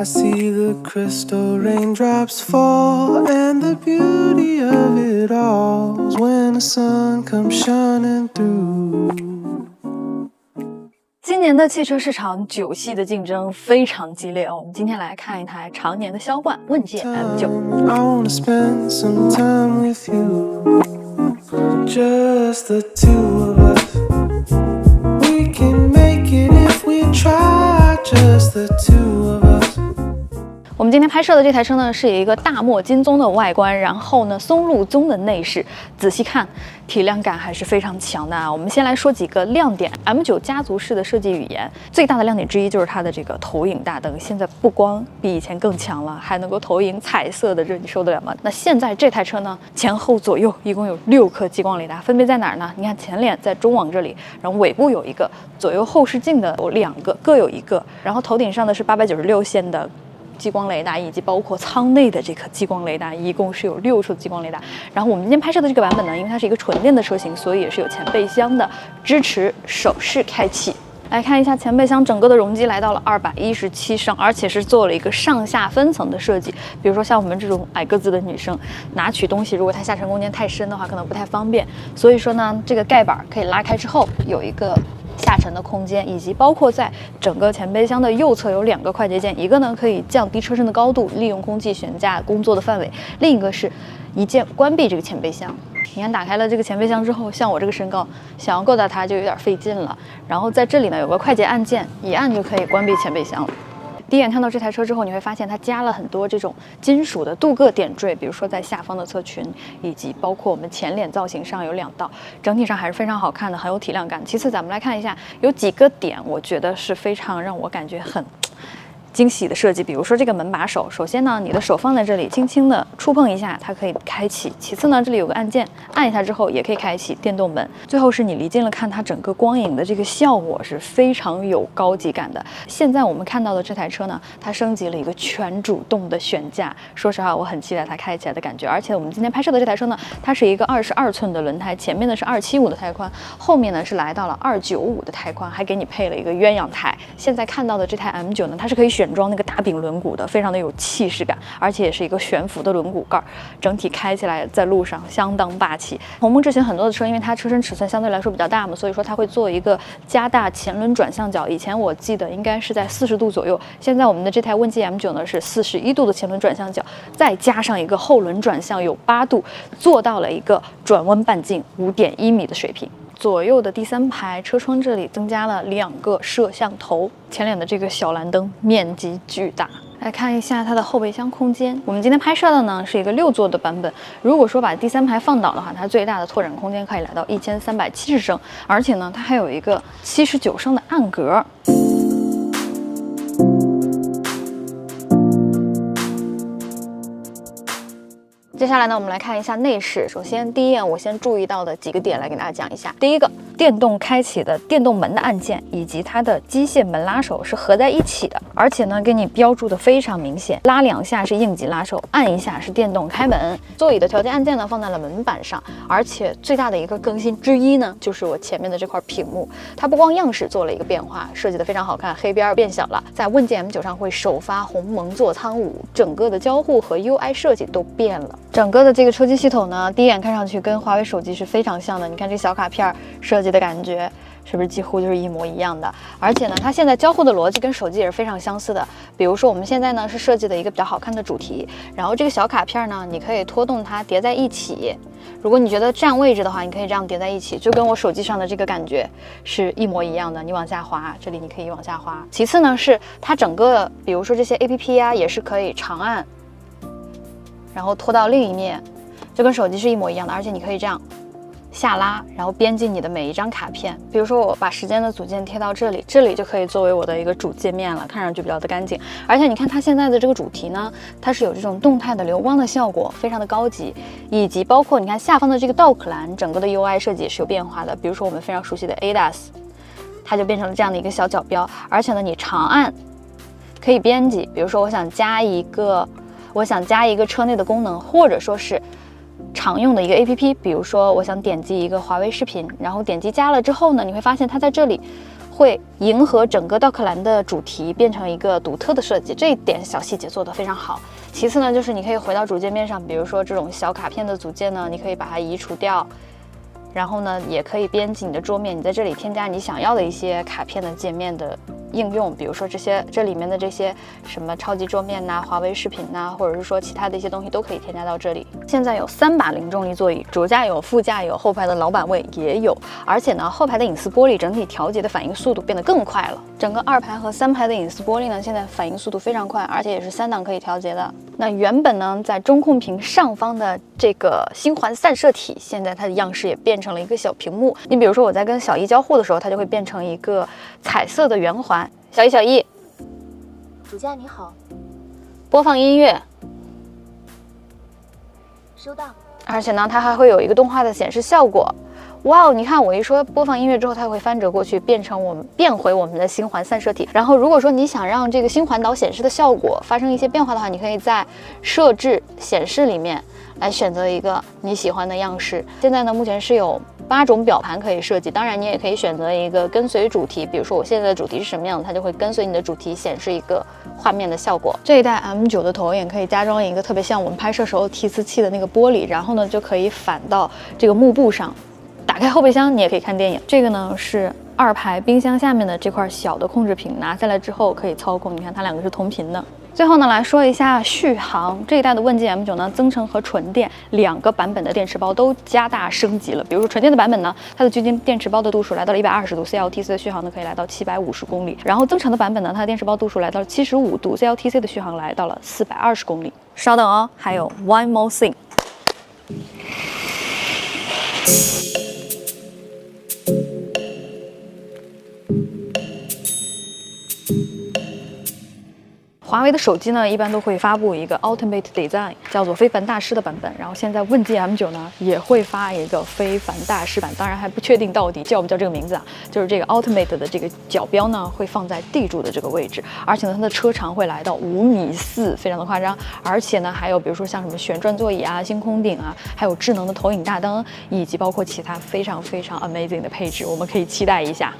I see the crystal raindrops fall, and the beauty of it all is when the sun comes shining through. 今年的汽车市场9系的竞争非常激烈我们今天来看一台常年的销冠问界 M9。I wanna spend some time with you, just the two of us. We can make it if we try, just the two of us. 我们今天拍摄的这台车呢，是一个大墨金棕的外观，然后呢松露棕的内饰，仔细看体量感还是非常强的啊。我们先来说几个亮点 ，M9 家族式的设计语言，最大的亮点之一就是它的这个投影大灯，现在不光比以前更强了，还能够投影彩色的，这你受得了吗？那现在这台车呢，前后左右一共有6颗激光雷达，分别在哪儿呢？你看前脸在中网这里，然后尾部有一个，左右后视镜的有2个，各有1个，然后头顶上的是896线的激光雷达，以及包括舱内的这颗激光雷达，一共是有6处激光雷达。然后我们今天拍摄的这个版本呢，因为它是一个纯电的车型，所以也是有前备箱的，支持手势开启。来看一下前备箱整个的容积来到了217升，而且是做了一个上下分层的设计。比如说像我们这种矮个子的女生，拿取东西如果它下沉空间太深的话，可能不太方便。所以说呢，这个盖板可以拉开之后有一个下沉的空间，以及包括在整个前备箱的右侧有2个快捷键，一个呢可以降低车身的高度，利用空气悬架工作的范围；另一个是一键关闭这个前备箱。你看，打开了这个前备箱之后，像我这个身高，想要够到它就有点费劲了。然后在这里呢有个快捷按键，一按就可以关闭前备箱了。第一眼看到这台车之后，你会发现它加了很多这种金属的镀铬点缀，比如说在下方的侧裙，以及包括我们前脸造型上有2道，整体上还是非常好看的，很有体量感。其次，咱们来看一下，有几个点，我觉得是非常让我感觉很惊喜的设计。比如说这个门把手，首先呢，你的手放在这里，轻轻的触碰一下，它可以开启。其次呢，这里有个按键，按一下之后也可以开启电动门。最后是你离近了看，它整个光影的这个效果是非常有高级感的。现在我们看到的这台车呢，它升级了一个全主动的悬架。说实话，我很期待它开起来的感觉。而且我们今天拍摄的这台车呢，它是一个22寸的轮胎，前面呢是275的胎宽，后面呢是来到了295的胎宽，还给你配了一个鸳鸯胎。现在看到的这台 M9 呢，它是可以选装那个大柄轮毂的，非常的有气势感，而且也是一个悬浮的轮毂盖，整体开起来在路上相当霸气。鸿蒙之前很多的车，因为它车身尺寸相对来说比较大嘛，所以说它会做一个加大前轮转向角。以前我记得应该是在40度左右，现在我们的这台问界 M9 呢是41度的前轮转向角，再加上一个后轮转向有8度，做到了一个转弯半径5.1米的水平。左右的第3排车窗这里增加了2个摄像头，前脸的这个小蓝灯面积巨大。来看一下它的后备箱空间，我们今天拍摄的呢是一个6座的版本。如果说把第3排放倒的话，它最大的拓展空间可以来到1370升，而且呢它还有一个79升的暗格。接下来呢，我们来看一下内饰。首先，第一眼我先注意到的几个点来给大家讲一下。第一个，电动开启的电动门的按键以及它的机械门拉手是合在一起的，而且呢，给你标注的非常明显，拉2下是应急拉手，按1下是电动开门。座椅的调节按键呢放在了门板上，而且最大的一个更新之一呢，就是我前面的这块屏幕，它不光样式做了一个变化，设计的非常好看，黑边变小了，在问界 M9 上会首发鸿蒙座舱5，整个的交互和 UI 设计都变了。整个的这个车机系统呢，第一眼看上去跟华为手机是非常像的。你看这小卡片设计的感觉，是不是几乎就是一模一样的？而且呢，它现在交互的逻辑跟手机也是非常相似的。比如说，我们现在呢是设计的一个比较好看的主题，然后这个小卡片呢，你可以拖动它叠在一起。如果你觉得占位置的话，你可以这样叠在一起，就跟我手机上的这个感觉是一模一样的。你往下滑，这里你可以往下滑。其次呢，是它整个，比如说这些 APP 啊，也是可以长按。然后拖到另一面，就跟手机是一模一样的，而且你可以这样下拉，然后编辑你的每一张卡片。比如说我把时间的组件贴到这里，这里就可以作为我的一个主界面了，看上去比较的干净。而且你看它现在的这个主题呢，它是有这种动态的流光的效果，非常的高级，以及包括你看下方的这个 dock 栏，整个的 UI 设计也是有变化的。比如说我们非常熟悉的 ADAS， 它就变成了这样的一个小角标，而且呢，你长按可以编辑，比如说我想加一个车内的功能，或者说是常用的一个 APP， 比如说我想点击一个华为视频，然后点击加了之后呢，你会发现它在这里会迎合整个道克兰的主题，变成一个独特的设计，这一点小细节做得非常好。其次呢，就是你可以回到主界面上，比如说这种小卡片的组件呢，你可以把它移除掉。然后呢，也可以编辑你的桌面，你在这里添加你想要的一些卡片的界面的应用，比如说这里面的这些什么超级桌面呐、华为视频呐，或者是说其他的一些东西都可以添加到这里。现在有3把零重力座椅，主驾有，副驾有，后排的老板位也有，而且呢，后排的隐私玻璃整体调节的反应速度变得更快了。整个2排和3排的隐私玻璃呢，现在反应速度非常快，而且也是3档可以调节的。那原本呢，在中控屏上方的这个星环散射体，现在它的样式也变成了一个小屏幕。你比如说我在跟小一交互的时候，它就会变成一个彩色的圆环。小一，主驾你好，播放音乐，收到。而且呢，它还会有一个动画的显示效果。哇哦！你看我一说播放音乐之后，它会翻折过去，变回我们的星环散射体。然后，如果说你想让这个星环岛显示的效果发生一些变化的话，你可以在设置显示里面来选择一个你喜欢的样式。现在呢，目前是有8种表盘可以设计，当然你也可以选择一个跟随主题，比如说我现在的主题是什么样的，它就会跟随你的主题显示一个画面的效果。这一代 M9 的投影可以加装一个特别像我们拍摄时候提词器的那个玻璃，然后呢就可以反到这个幕布上。打开后备箱，你也可以看电影。这个呢是2排冰箱下面的这块小的控制屏，拿下来之后可以操控。你看它2个是同频的。最后呢，来说一下续航。这一代的问界 M9 呢，增程和纯电2个版本的电池包都加大升级了。比如说纯电的版本呢，它的聚晶电池包的度数来到了120度 ，CLTC 的续航呢可以来到750公里。然后增程的版本呢，它的电池包度数来到了75度 ，CLTC 的续航来到了420公里。稍等哦，还有 one more thing。华为的手机呢，一般都会发布一个 Ultimate Design， 叫做非凡大师的版本。然后现在问界 M9 呢也会发一个非凡大师版，当然还不确定到底叫不叫这个名字啊。就是这个 Ultimate 的这个角标呢会放在地柱的这个位置，而且呢它的车长会来到5.4米，非常的夸张。而且呢还有比如说像什么旋转座椅啊、星空顶啊，还有智能的投影大灯，以及包括其他非常 amazing 的配置，我们可以期待一下。